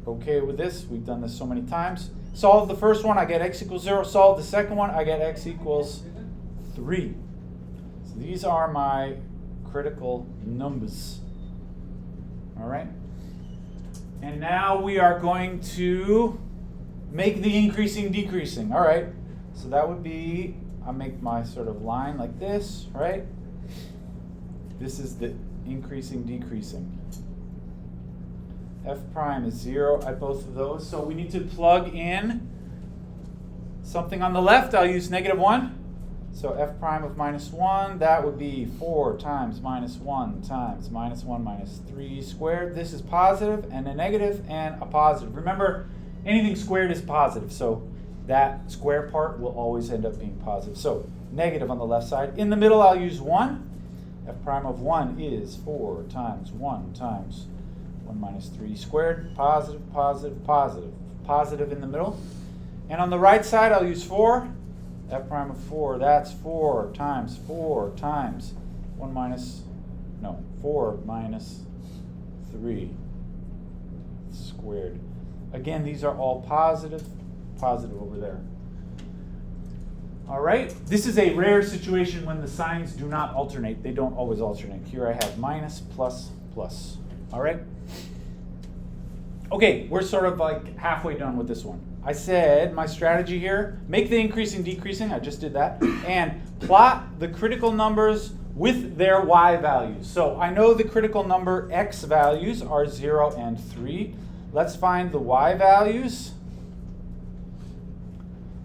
okay with this. We've done this so many times. Solve the first one, I get x equals 0. Solve the second one, I get x equals 3. So these are my critical numbers. All right? And now we are going to make the increasing decreasing. All right? So that would be, I make my sort of line like this, right? This is the increasing decreasing. F prime is 0 at both of those. So we need to plug in something on the left. I'll use -1. So f prime of -1, that would be 4 times -1 times -1 minus 3 squared. This is positive and a negative and a positive. Remember, anything squared is positive, so that square part will always end up being positive. So negative on the left side. In the middle, I'll use 1. F prime of 1 is 4 times 1 times 1 minus 3 squared. Positive, positive, positive. Positive in the middle. And on the right side, I'll use 4. F prime of 4, that's 4 times 4 times 4 minus 3 squared. Again, these are all positive, positive over there. All right, this is a rare situation when the signs do not alternate. They don't always alternate. Here I have minus, plus, plus. All right? Okay, we're sort of like halfway done with this one. I said my strategy here, make the increasing decreasing, I just did that, and plot the critical numbers with their y values. So I know the critical number x values are 0 and 3. Let's find the y values.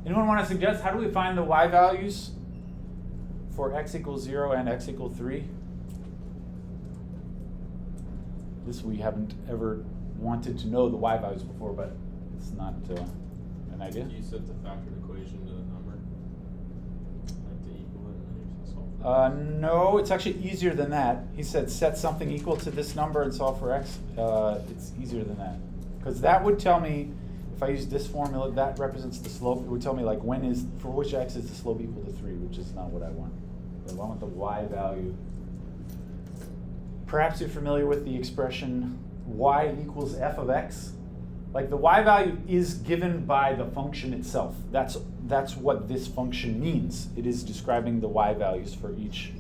Anyone want to suggest, how do we find the y values for x equals 0 and x equals 3? This we haven't ever wanted to know the y values before, but it's not an idea. You set the factored equation to the number, like to equal it, and then you solve for it. No, it's actually easier than that. He said set something equal to this number and solve for x. It's easier than that. Because that would tell me, if I use this formula, that represents the slope. It would tell me like for which x is the slope equal to 3, which is not what I want. I want the y value. Perhaps you're familiar with the expression y equals f of x. Like the y value is given by the function itself. That's what this function means. It is describing the y values for each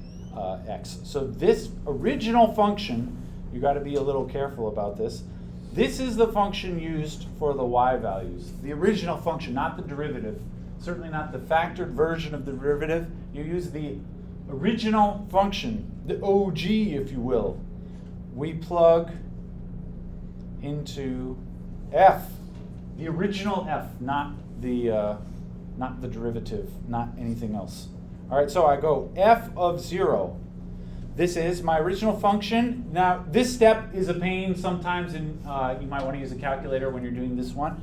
x. So this original function, you got to be a little careful about this. This is the function used for the y values. The original function, not the derivative. Certainly not the factored version of the derivative. You use the original function, the OG, if you will. We plug into F, the original F, not the derivative, not anything else. All right, so I go f of 0. This is my original function. Now, this step is a pain sometimes, and you might want to use a calculator when you're doing this one.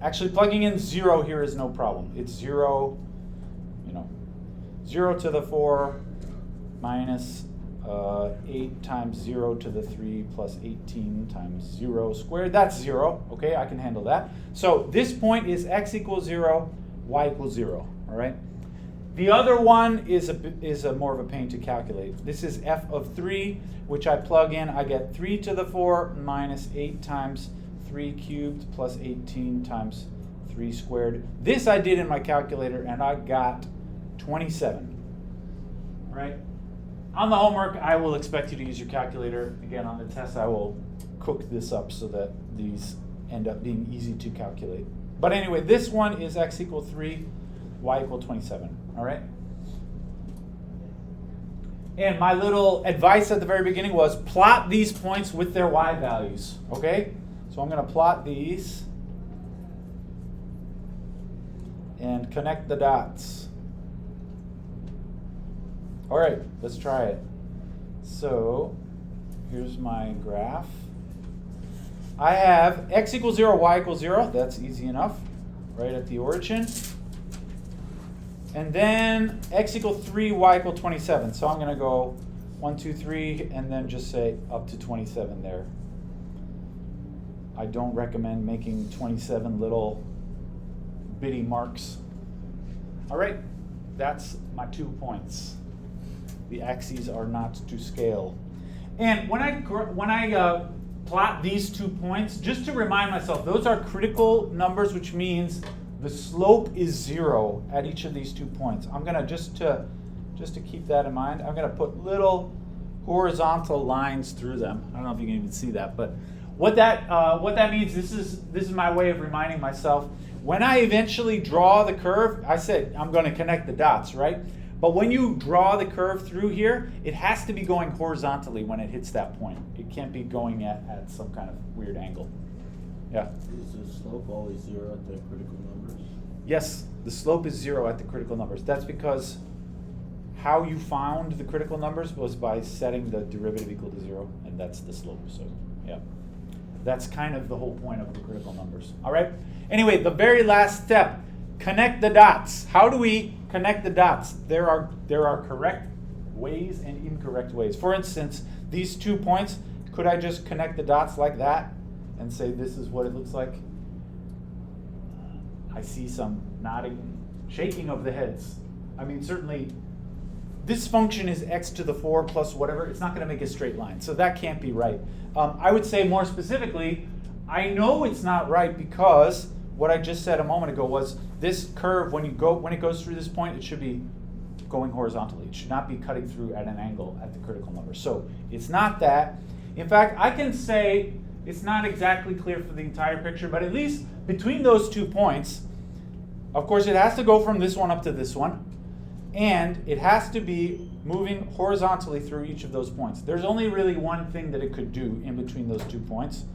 Actually, plugging in 0 here is no problem. It's 0, 0 to the 4 minus 8 times 0 to the 3 plus 18 times 0 squared. That's 0. Okay, I can handle that. So this point is x equals 0, y equals 0. All right. The other one is a more of a pain to calculate. This is f of 3, which I plug in. I get 3 to the 4 minus 8 times 3 cubed plus 18 times 3 squared. This I did in my calculator, and I got 27. All right. On the homework, I will expect you to use your calculator. Again, on the test, I will cook this up so that these end up being easy to calculate. But anyway, this one is x equal 3, y equal 27. All right? And my little advice at the very beginning was plot these points with their y values. Okay? So I'm going to plot these and connect the dots. All right, let's try it. So here's my graph. I have x equals 0, y equals 0. That's easy enough, right at the origin. And then x equals 3, y equals 27. So I'm going to go 1, 2, 3, and then just say up to 27 there. I don't recommend making 27 little bitty marks. All right, that's my 2 points. The axes are not to scale. And when I plot these 2 points, just to remind myself, those are critical numbers, which means the slope is 0 at each of these 2 points. I'm gonna just to keep that in mind, I'm gonna put little horizontal lines through them. I don't know if you can even see that, but what that means, this is my way of reminding myself. When I eventually draw the curve, I said I'm going to connect the dots, right? But when you draw the curve through here, it has to be going horizontally when it hits that point. It can't be going at some kind of weird angle. Yeah? Is the slope always 0 at the critical numbers? Yes, the slope is 0 at the critical numbers. That's because how you found the critical numbers was by setting the derivative equal to 0, and that's the slope. So, yeah. That's kind of the whole point of the critical numbers. All right? Anyway, the very last step, connect the dots. How do we connect the dots? There are correct ways and incorrect ways. For instance, these 2 points, could I just connect the dots like that and say this is what it looks like? I see some nodding, shaking of the heads. I mean, certainly this function is x to the 4 plus whatever. It's not going to make a straight line, so that can't be right. I would say more specifically, I know it's not right because what I just said a moment ago was this curve, when it goes through this point, it should be going horizontally. It should not be cutting through at an angle at the critical number. So it's not that. In fact, I can say it's not exactly clear for the entire picture, but at least between those 2 points, of course, it has to go from this one up to this one. And it has to be moving horizontally through each of those points. There's only really one thing that it could do in between those 2 points.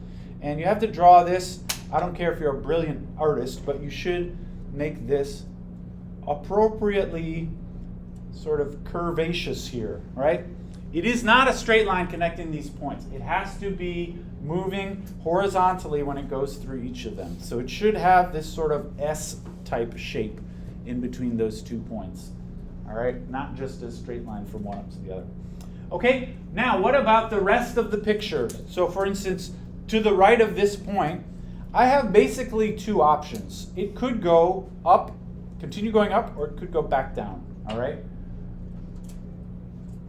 And you have to draw this. I don't care if you're a brilliant artist, but you should make this appropriately sort of curvaceous here, right? It is not a straight line connecting these points. It has to be moving horizontally when it goes through each of them. So it should have this sort of S-type shape in between those 2 points. All right, not just a straight line from one up to the other. Okay, now what about the rest of the picture? So for instance, to the right of this point, I have basically 2 options. It could go up, continue going up, or it could go back down, all right?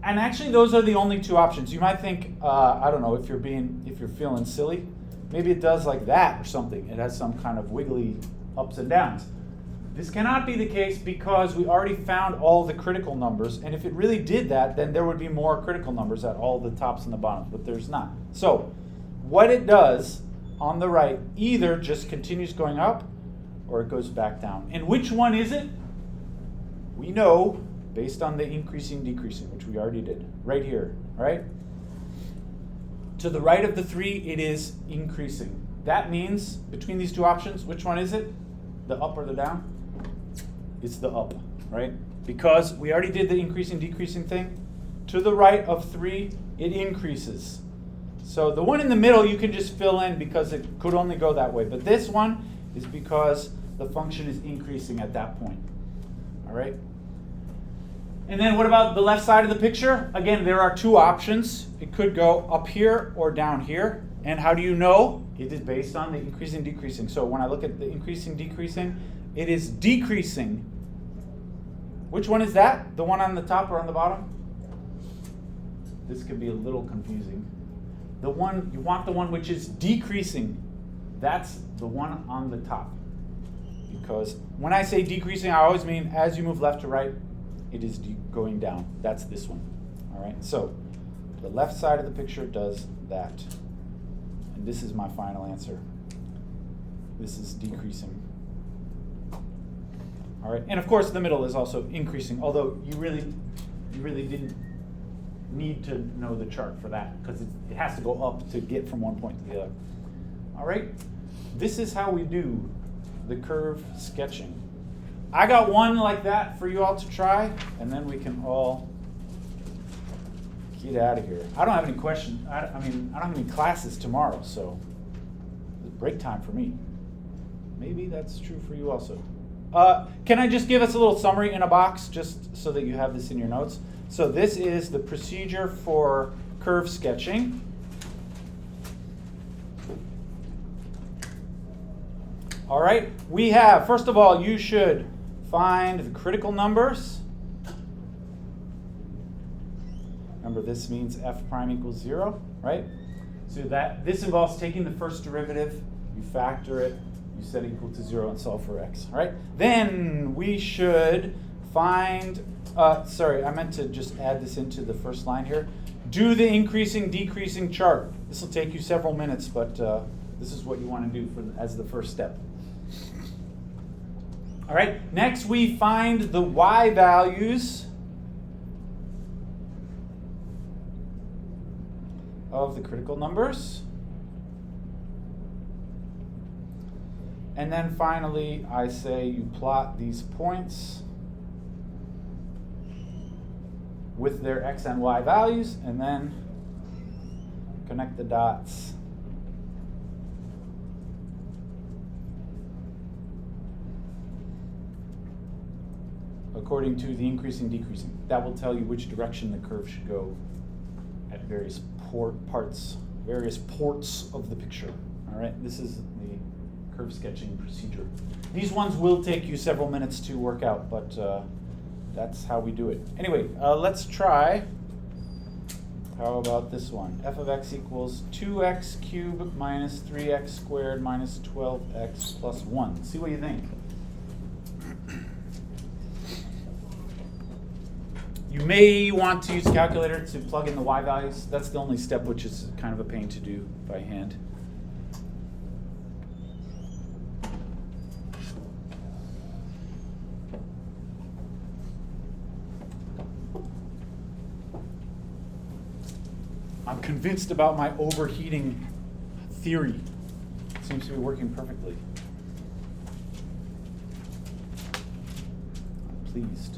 And actually those are the only 2 options. You might think, I don't know, if you're feeling silly, maybe it does like that or something. It has some kind of wiggly ups and downs. This cannot be the case because we already found all the critical numbers, and if it really did that, then there would be more critical numbers at all the tops and the bottoms, but there's not. So what it does on the right either just continues going up or it goes back down. And which one is it? We know based on the increasing, decreasing, which we already did right here, right? To the right of the 3, it is increasing. that means between these two options, which one is it? The up or the down? It's the up, right? Because we already did the increasing, decreasing thing. To the right of 3, it increases. So the one in the middle you can just fill in because it could only go that way. But this one is because the function is increasing at that point. All right? And then what about the left side of the picture? Again, there are two options. It could go up here or down here. And how do you know? It is based on the increasing, decreasing. So when I look at the increasing, decreasing, it is decreasing. Which one is that? The one on the top or on the bottom? This could be a little confusing. The one, you want the one which is decreasing. That's the one on the top. Because when I say decreasing, I always mean as you move left to right, it is going down. That's this one. All right, so the left side of the picture does that. And this is my final answer. This is decreasing. All right, and of course the middle is also increasing, although you really didn't need to know the chart for that because it has to go up to get from one point to the other. All right, this is how we do the curve sketching. I got one like that for you all to try, and then we can all get out of here. I don't have any questions. I don't have any classes tomorrow, so it's break time for me. Maybe that's true for you also. Can I just give us a little summary in a box just so that you have this in your notes? So this is the procedure for curve sketching. All right, we have, first of all, you should find the critical numbers. Remember, this means f prime equals 0, right? So that this involves taking the first derivative, you factor it, you set it equal to 0 and solve for x, all right? Then we should find, sorry, I meant to just add this into the first line here. Do the increasing, decreasing chart. This will take you several minutes, but this is what you want to do as the first step. All right, next we find the y values of the critical numbers. And then finally, I say you plot these points with their x and y values, and then connect the dots. According to the increasing, decreasing. That will tell you which direction the curve should go at various ports of the picture. All right, this is the curve sketching procedure. These ones will take you several minutes to work out, but that's how we do it. Anyway, let's try. How about this one? F of x equals 2x cubed minus 3x squared minus 12x plus 1. See what you think. You may want to use a calculator to plug in the y values. That's the only step which is kind of a pain to do by hand. I'm convinced about my overheating theory. It seems to be working perfectly. I'm pleased.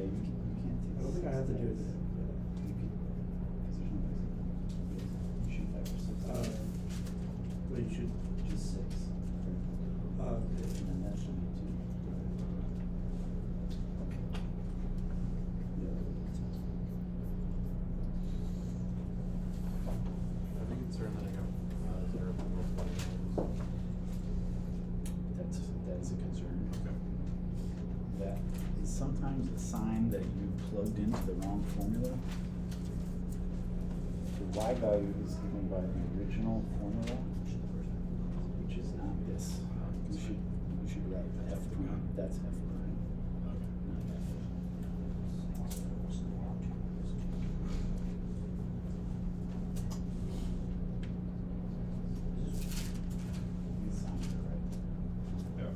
you can't take. I don't think I have to do that. You can, because there's no exit. You shoot 5 or 6. But you should, Just 6. okay. And then that should be 2. Yeah, that sounds fine. I think it's certainly like a 0. That's a concern. Okay. That is sometimes a sign that you plugged into the wrong formula. The y value is given by the original formula, which is not this. We should write f prime. That's f prime, not f. It sounds correct. Yeah.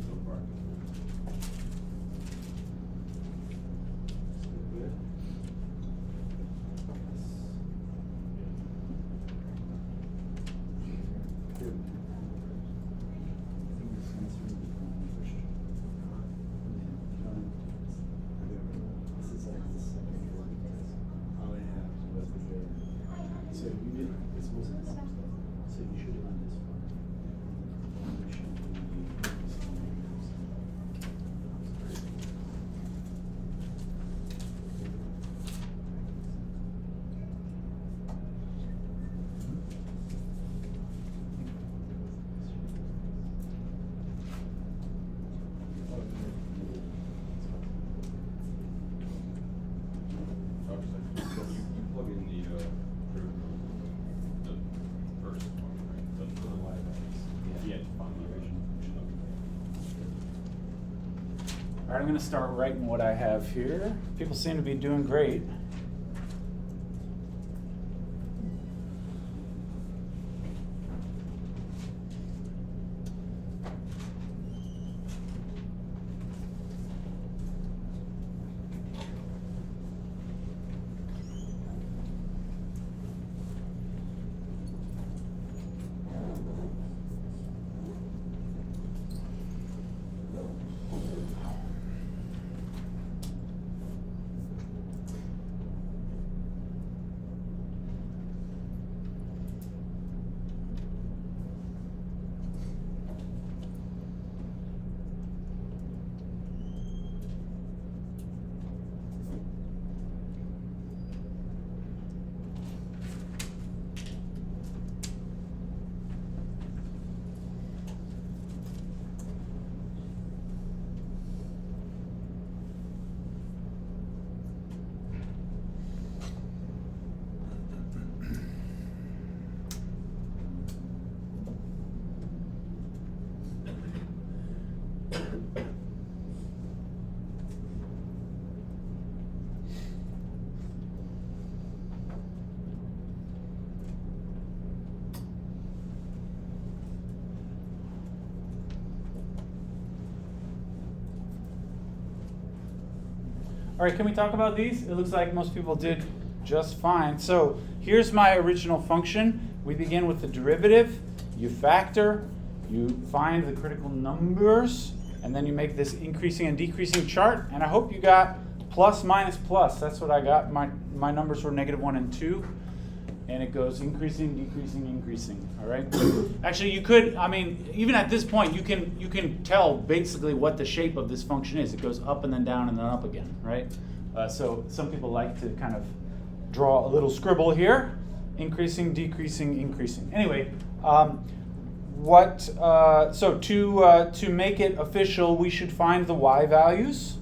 So far. Good. This is like the second year. Oh, yeah. So you did, this wasn't so you should have done this one. You should do So you plug in the first one, right? The y values. Yeah, find the original function. All right, I'm gonna start writing what I have here. People seem to be doing great. All right, can we talk about these? It looks like most people did just fine. So here's my original function. We begin with the derivative. You factor, you find the critical numbers, and then you make this increasing and decreasing chart. And I hope you got plus, minus, plus. That's what I got. My numbers were -1 and 2. And it goes increasing, decreasing, increasing. All right. Actually, you could. I mean, even at this point, you can tell basically what the shape of this function is. It goes up and then down and then up again, right? So some people like to kind of draw a little scribble here: increasing, decreasing, increasing. Anyway, so to make it official, we should find the y values.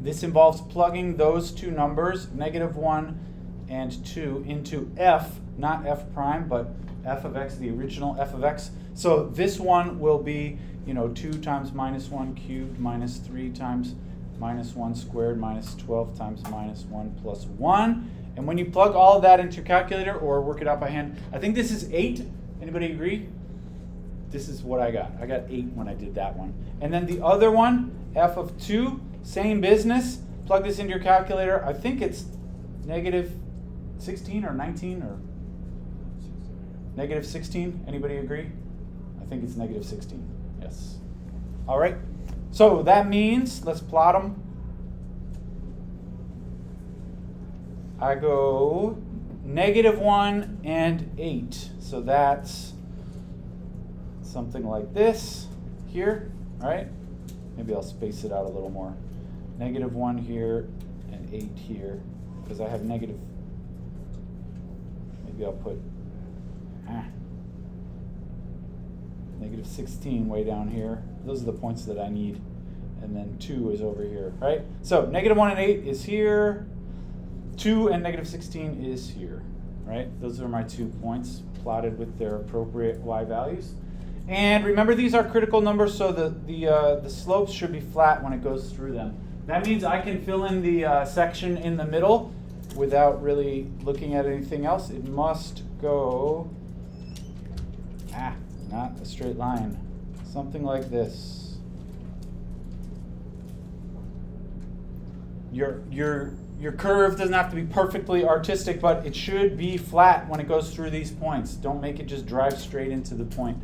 This involves plugging those two numbers, -1 and 2, into f, not f prime, but f of x, the original f of x. So this one will be, 2 times -1 cubed minus 3 times -1 squared minus 12 times -1 plus 1. And when you plug all of that into your calculator or work it out by hand, I think this is 8. Anybody agree? This is what I got. I got 8 when I did that one. And then the other one, f of 2, same business. Plug this into your calculator. I think it's negative 16 or 19 or negative 16. Anybody agree? I think it's negative 16. Yes. All right. So that means, let's plot them. I go -1 and 8. So that's something like this here, right? Maybe I'll space it out a little more. -1 here and 8 here, because I have negative. Maybe I'll put negative 16 way down here. Those are the points that I need. And then 2 is over here, right? So -1 and 8 is here. 2 and negative 16 is here, right? Those are my 2 points plotted with their appropriate y values. And remember, these are critical numbers, so the slopes should be flat when it goes through them. That means I can fill in the section in the middle without really looking at anything else. It must go, not a straight line, something like this. Your curve doesn't have to be perfectly artistic, but it should be flat when it goes through these points. Don't make it just drive straight into the point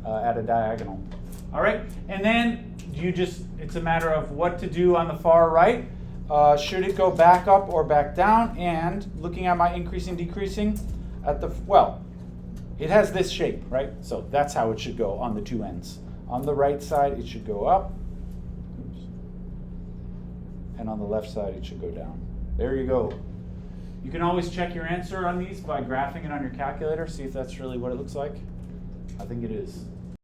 at a diagonal. All right, and then it's a matter of what to do on the far right. Should it go back up or back down? And looking at my increasing, decreasing, it has this shape, right? So that's how it should go on the 2 ends. On the right side, it should go up. Oops. And on the left side, it should go down. There you go. You can always check your answer on these by graphing it on your calculator, see if that's really what it looks like. I think it is.